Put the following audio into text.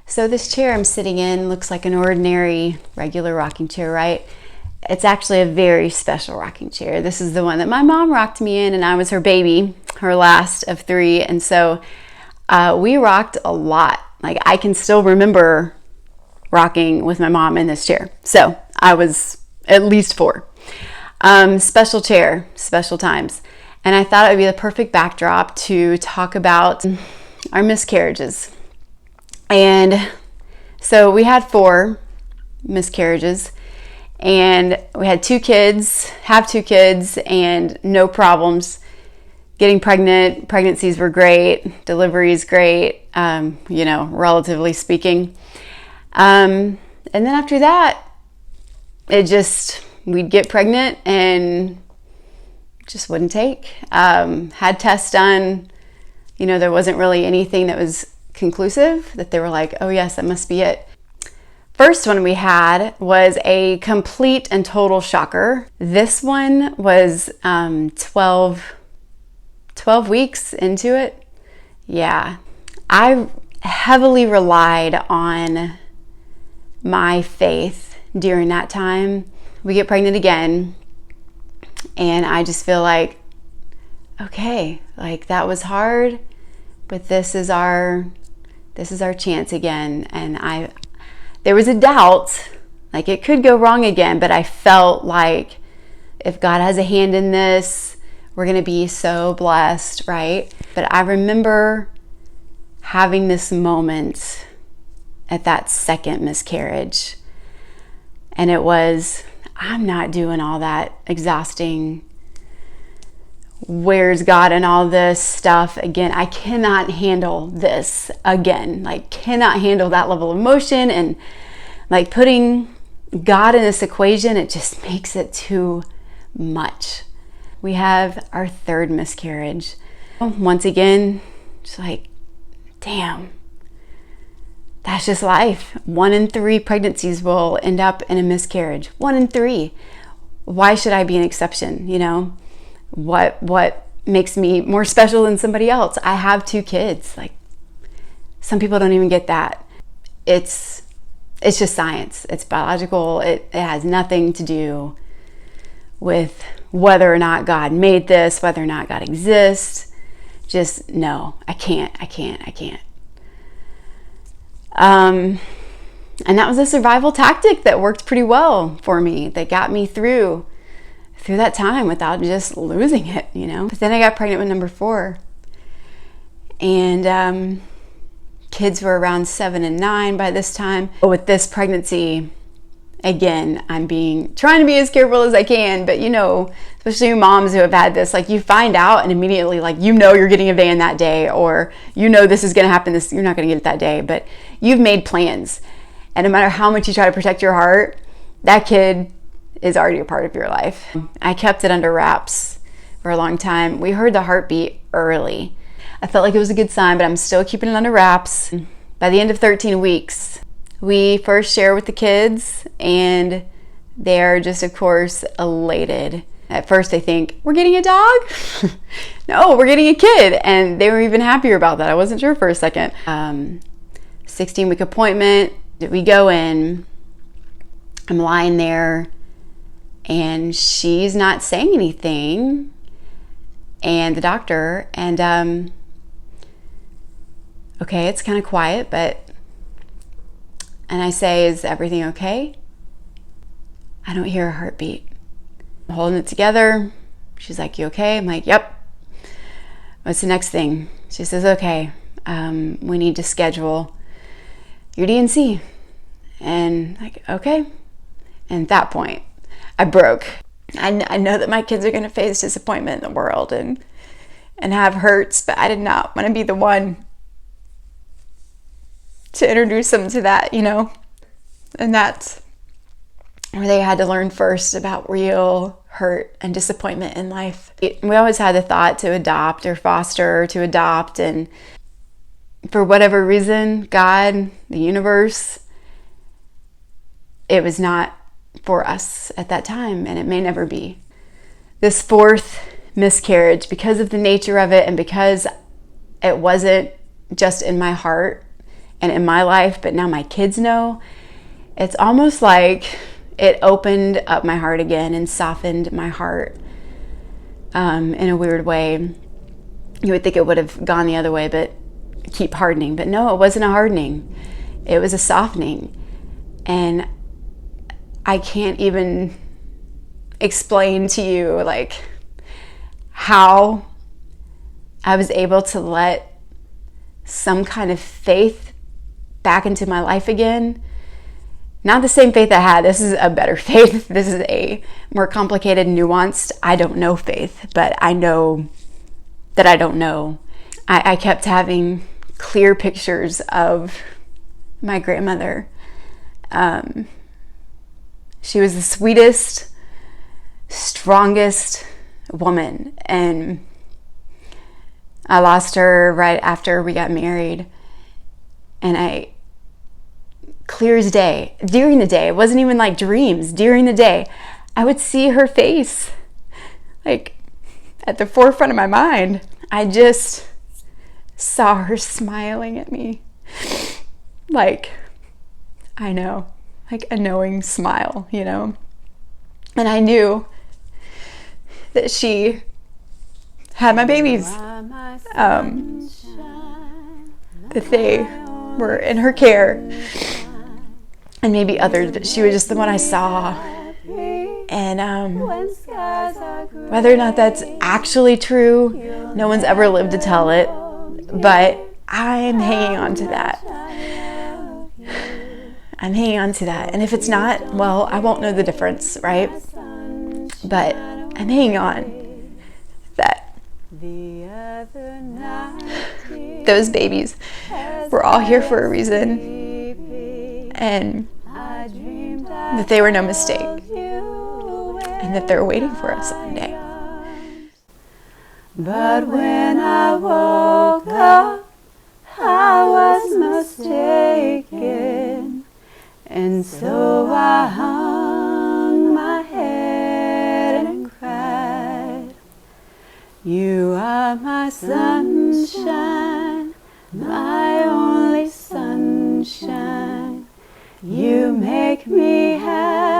So this chair I'm sitting in looks like an ordinary, regular rocking chair, right? It's actually a very special rocking chair. This is the one that my mom rocked me in, and I was her baby, her last of 3. And so we rocked a lot. Like, I can still remember rocking with my mom in this chair. So I was at least 4. Special chair, special times. And I thought it would be the perfect backdrop to talk about our miscarriages. And so we had 4 miscarriages, and we had 2 kids, have 2 kids, and no problems. Getting pregnant, pregnancies were great, deliveries great, relatively speaking. And then after that, we'd get pregnant and just wouldn't take. Had tests done, there wasn't really anything that was conclusive that they were like, oh yes, that must be it. First one we had was a complete and total shocker. This one was 12 weeks into it. Yeah, I heavily relied on my faith during that time. We get pregnant again, and I just feel like, okay, like that was hard, but this is our chance again. And there was a doubt, like it could go wrong again, but I felt like if God has a hand in this, we're going to be so blessed, right? But I remember having this moment at that second miscarriage, and it was, I'm not doing all that exhausting, where's God and all this stuff again. I cannot handle this again. Like, cannot handle that level of emotion, and like putting God in this equation, it just makes it too much. We have our 3rd miscarriage. Once again, just like, damn, that's just life. 1 in 3 pregnancies will end up in a miscarriage. 1 in 3. Why should I be an exception? What makes me more special than somebody else? I have 2 kids. Like, some people don't even get that. It's just science. It's biological. It has nothing to do with whether or not God made this, whether or not God exists. Just no, I can't. And that was a survival tactic that worked pretty well for me, that got me through that time without just losing it, But then I got pregnant with number 4, and kids were around 7 and 9 by this time. But with this pregnancy, again, I'm trying to be as careful as I can, but especially moms who have had this, like, you find out and immediately, like, you're getting a van that day, or this is going to happen, you're not going to get it that day, but you've made plans. And no matter how much you try to protect your heart, that kid is already a part of your life. I kept it under wraps for a long time. We heard the heartbeat early. I felt like it was a good sign, but I'm still keeping it under wraps. By the end of 13 weeks, we first share with the kids, and they're just, of course, elated. At first they think, we're getting a dog? No, we're getting a kid. And they were even happier about that. I wasn't sure for a second. 16-week appointment. We go in. I'm lying there, and she's not saying anything. And the doctor, and okay, it's kind of quiet, and I say, is everything okay? I don't hear a heartbeat. I'm holding it together. She's like, you okay? I'm like, yep. What's the next thing? She says, okay, we need to schedule your D&C. And like, okay. And at that point, I broke. I know that my kids are going to face disappointment in the world and have hurts, but I did not want to be the one to introduce them to that, And that's where they had to learn first about real hurt and disappointment in life. We always had the thought to adopt or foster, to adopt, and for whatever reason, God, the universe, it was not for us at that time, and it may never be. This 4th miscarriage, because of the nature of it, and because it wasn't just in my heart and in my life, but now my kids know. It's almost like it opened up my heart again and softened my heart in a weird way. You would think it would have gone the other way, but keep hardening. But no, it wasn't a hardening. It was a softening. And I can't even explain to you like how I was able to let some kind of faith back into my life again. Not the same faith I had. This is a better faith. This is a more complicated, nuanced, I don't know faith, but I know that I don't know. I kept having clear pictures of my grandmother. She was the sweetest, strongest woman, and I lost her right after we got married. And clear as day, during the day, it wasn't even like dreams, during the day, I would see her face like at the forefront of my mind. I just saw her smiling at me, like, I know, like a knowing smile, you know. And I knew that she had my babies, that they were in her care, and maybe others, but she was just the one I saw. And whether or not that's actually true, no one's ever lived to tell it, but I'm hanging on to that. I'm hanging on to that. And if it's not, well, I won't know the difference, right? But I'm hanging on that those babies were all here for a reason, and that they were no mistake, and that they're waiting for us one day. But when I woke up, I was mistaken, and so I hung my head and cried. You are my sunshine, my only sunshine. You make me happy